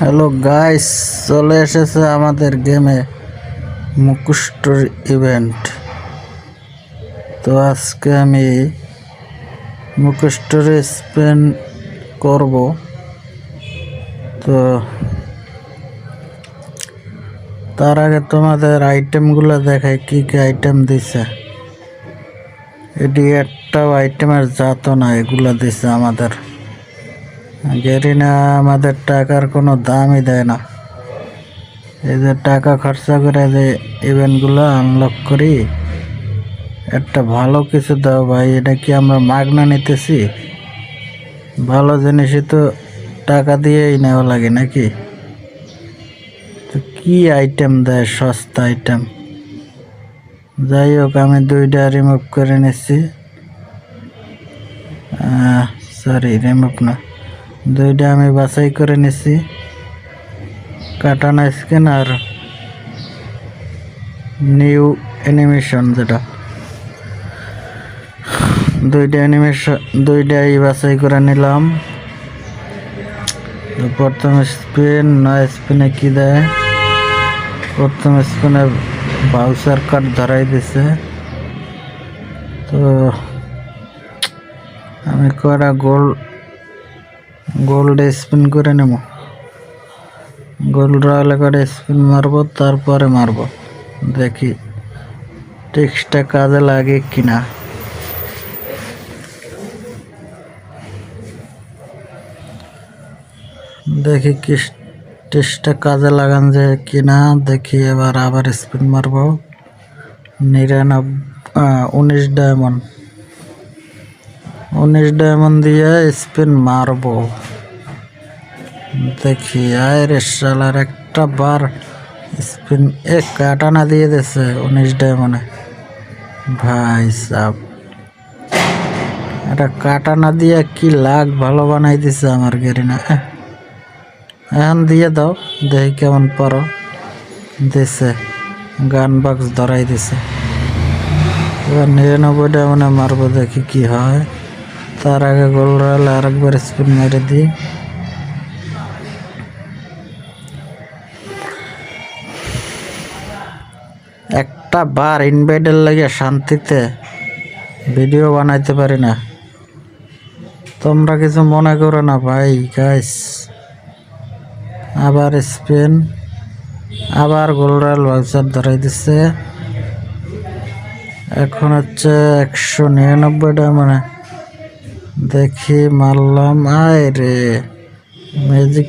Hello guys, চলে এসেছে আমাদের গেমে মুকুষ্টর ইভেন্ট। তো আজকে আমি মুকুষ্টরে স্পেন করব। তো তার আগে তোমাদের আইটেমগুলো দেখাই, কি কি আইটেম দিছে। এটি একটাও আইটেমের জাত না, এগুলো দিছে আমাদের গেরিনা। আমাদের টাকার কোনো দামই দেয় না। এই যে টাকা খরচা করে যে ইভেন্টগুলো আনলক করি, একটা ভালো কিছু দাও ভাই। এটা কি আমরা মাগনা নিতেছি? ভালো জিনিসই তো টাকা দিয়েই নেওয়া লাগে নাকি? তো কি আইটেম দেয়, সস্তা আইটেম। যাই হোক, আমি 2টা রিমুভ করে নিচ্ছি। সরি, রিমুভ না, 2টা আমি বাছাই করে নিচ্ছি। কাটানা স্ক্যান আর নিউ অ্যানিমেশন, যেটা 2টা অ্যানিমেশন, 2টাই বাছাই করে নিলাম। প্রথম স্পিন, নয় স্পিনে কি দেয়? প্রথম স্পিনে ভাউচার কার্ড ধরাই দিছে। তো আমি কয়টা গোল্ড স্পিন করে নেব। গোল্ড রয়্যালে করে স্পিন মারবো, তারপরে মারবো। দেখি টেক্সটটা কাজে লাগে কিনা। দেখি কি টেস্টটা কাজে লাগান যায় কিনা। দেখি এবার আবার স্পিন মারবো। 19 ডায়মন্ড, 19 ডায়মন্ড দিয়ে স্পিন মারবো। দেখি, আরে শালার একটা বার স্পিন কাটানা দিয়ে দিছে 19 ডায়মন্ডে। ভাই সাব, এটা কাটানা দিয়ে কি লাখ ভালো বানাই দিছে আমার গেরিনা। এখন দিয়ে দাও, দেখি কেমন পারো। দিছে, গান বক্স ধরাই দিছে। এবার 99 ডায়মন্ডে মারবো, দেখি কি হয়। তার আগে গোল রয়্যালে আরেকবার স্পিন মেরে দিই। একটা বার ইনভাইটের লাগে শান্তিতে ভিডিও বানাইতে পারি না। তোমরা কিছু মনে করো না ভাই গাইস। আবার স্পিন, আবার গোল রয়্যাল ভাউচার ধরাই দিচ্ছে। এখন হচ্ছে 199 ডায়মন্ডে। দেখি মারলাম, আয় রে ম্যাজিক